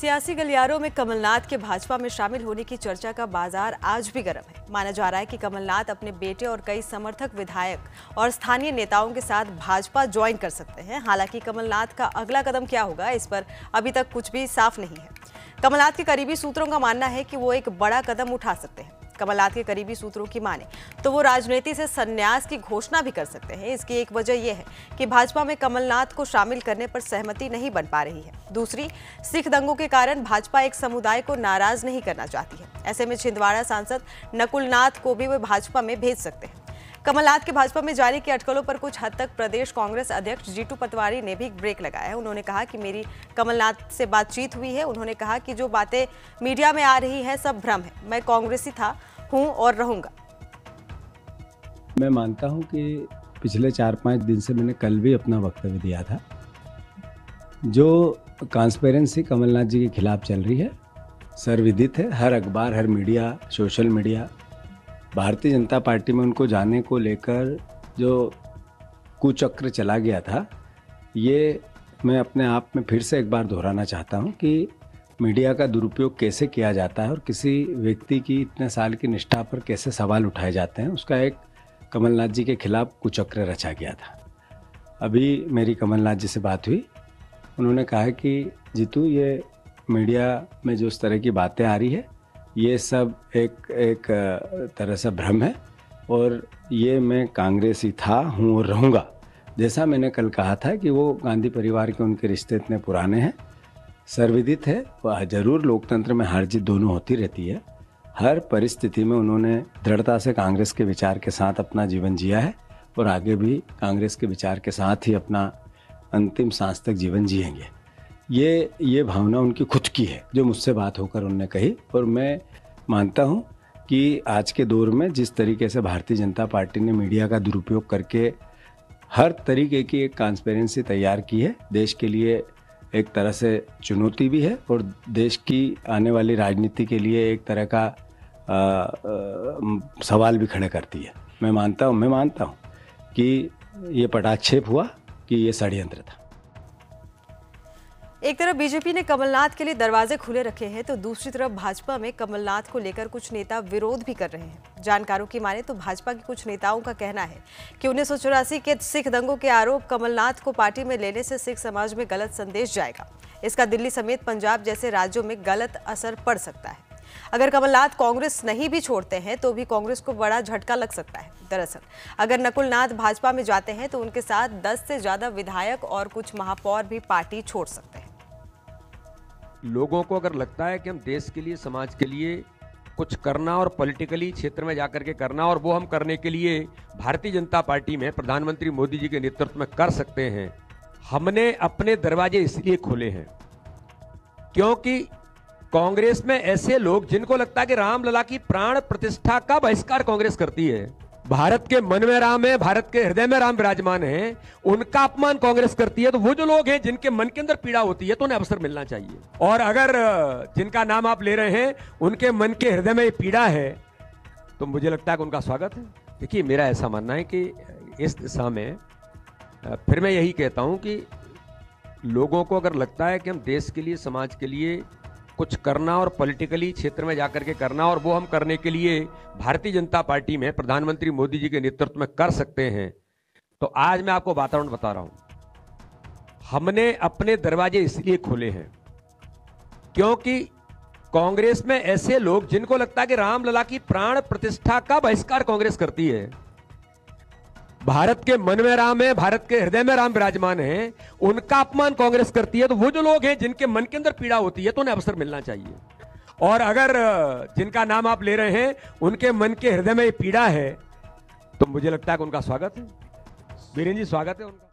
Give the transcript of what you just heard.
सियासी गलियारों में कमलनाथ के भाजपा में शामिल होने की चर्चा का बाजार आज भी गर्म है। माना जा रहा है कि कमलनाथ अपने बेटे और कई समर्थक विधायक और स्थानीय नेताओं के साथ भाजपा ज्वाइन कर सकते हैं। हालांकि कमलनाथ का अगला कदम क्या होगा, इस पर अभी तक कुछ भी साफ नहीं है। कमलनाथ के करीबी सूत्रों का मानना है कि वो एक बड़ा कदम उठा सकते हैं। कमलनाथ के करीबी सूत्रों की माने तो वो राजनीति से संन्यास की घोषणा भी कर सकते हैं। इसकी एक वजह यह है कि भाजपा में कमलनाथ को शामिल करने पर सहमति नहीं बन पा रही है। दूसरी, सिख दंगों के कारण भाजपा एक समुदाय को नाराज नहीं करना चाहती है। ऐसे में छिंदवाड़ा सांसद नकुल नाथ को भी वे भाजपा में भेज सकते हैं। कमलनाथ के भाजपा में जाने की अटकलों पर कुछ हद तक प्रदेश कांग्रेस अध्यक्ष जीतू पटवारी ने भी ब्रेक लगाया है। उन्होंने कहा कि मेरी कमलनाथ से बातचीत हुई है। उन्होंने कहा कि जो बातें मीडिया में आ रही है सब भ्रम है। मैं कांग्रेसी हूं और रहूंगा। मैं मानता हूं कि पिछले 4-5 दिन से मैंने कल भी अपना वक्तव्य दिया था। जो ट्रांसपेरेंसी कमलनाथ जी के खिलाफ चल रही है सर्वविदित है। हर अखबार, हर media, social media, Bharatiya Janata party में उनको जाने को लेकर जो कुचक्र चला गया था, ये मैं अपने आप में फिर से एक बार दोहराना चाहता हूं कि मीडिया का दुरुपयोग कैसे किया जाता है और किसी व्यक्ति की इतने साल की निष्ठा पर कैसे सवाल उठाए जाते हैं, उसका एक कमलनाथ जी के खिलाफ कुचक्र रचा गया था। अभी मेरी कमलनाथ जी से बात हुई। उन्होंने कहा कि जीतू, ये मीडिया में जो इस तरह की बातें आ रही है ये सब एक तरह से भ्रम है और ये मैं कांग्रेसी हूँ और रहूँगा। जैसा मैंने कल कहा था कि वो गांधी परिवार के उनके रिश्ते इतने पुराने हैं, सर्वविदित है। वह जरूर लोकतंत्र में हार जीत दोनों होती रहती है। हर परिस्थिति में उन्होंने दृढ़ता से कांग्रेस के विचार के साथ अपना जीवन जिया है और आगे भी कांग्रेस के विचार के साथ ही अपना अंतिम सांस तक जीवन जिएंगे। ये भावना उनकी खुद की है जो मुझसे बात होकर उन्होंने कही। और मैं मानता हूँ कि आज के दौर में जिस तरीके से भारतीय जनता पार्टी ने मीडिया का दुरुपयोग करके हर तरीके की एक ट्रांसपेरेंसी तैयार की है, देश के लिए एक तरह से चुनौती भी है और देश की आने वाली राजनीति के लिए एक तरह का सवाल भी खड़े करती है। मैं मानता हूँ कि ये पटाक्षेप हुआ, कि ये षड्यंत्र था। एक तरफ बीजेपी ने कमलनाथ के लिए दरवाजे खुले रखे हैं तो दूसरी तरफ भाजपा में कमलनाथ को लेकर कुछ नेता विरोध भी कर रहे हैं। जानकारों की माने तो भाजपा के कुछ नेताओं का कहना है कि 1984 के सिख दंगों के आरोप कमलनाथ को पार्टी में लेने से सिख समाज में गलत संदेश जाएगा। इसका दिल्ली समेत पंजाब जैसे राज्यों में गलत असर पड़ सकता है। अगर कमलनाथ कांग्रेस नहीं भी छोड़ते हैं तो भी कांग्रेस को बड़ा झटका लग सकता है। दरअसल अगर नकुल नाथ भाजपा में जाते हैं तो उनके साथ 10 से ज्यादा विधायक और कुछ महापौर भी पार्टी छोड़ सकते हैं। लोगों को अगर लगता है कि हम देश के लिए, समाज के लिए कुछ करना और पॉलिटिकली क्षेत्र में जाकर के करना, और वो हम करने के लिए भारतीय जनता पार्टी में प्रधानमंत्री मोदी जी के नेतृत्व में कर सकते हैं। हमने अपने दरवाजे इसलिए खोले हैं क्योंकि कांग्रेस में ऐसे लोग जिनको लगता है कि रामलला की प्राण प्रतिष्ठा का बहिष्कार कांग्रेस करती है, भारत के मन में राम है, भारत के हृदय में राम विराजमान है, उनका अपमान कांग्रेस करती है। तो वो जो लोग हैं जिनके मन के अंदर पीड़ा होती है तो उन्हें अवसर मिलना चाहिए। और अगर जिनका नाम आप ले रहे हैं उनके मन के हृदय में पीड़ा है तो मुझे लगता है कि उनका स्वागत है। देखिए, मेरा ऐसा मानना है कि इस दिशा में फिर मैं यही कहता हूं कि लोगों को अगर लगता है कि हम देश के लिए, समाज के लिए कुछ करना और पॉलिटिकली क्षेत्र में जाकर के करना, और वो हम करने के लिए भारतीय जनता पार्टी में प्रधानमंत्री मोदी जी के नेतृत्व में कर सकते हैं, तो आज मैं आपको वातावरण बता रहा हूं। हमने अपने दरवाजे इसलिए खोले हैं क्योंकि कांग्रेस में ऐसे लोग जिनको लगता है कि रामलला की प्राण प्रतिष्ठा का बहिष्कार कांग्रेस करती है, भारत के मन में राम है, भारत के हृदय में राम विराजमान है, उनका अपमान कांग्रेस करती है। तो वो जो लोग हैं जिनके मन के अंदर पीड़ा होती है तो उन्हें अवसर मिलना चाहिए। और अगर जिनका नाम आप ले रहे हैं उनके मन के हृदय में पीड़ा है तो मुझे लगता है कि उनका स्वागत है। वीरेंद्र जी, स्वागत है उनका।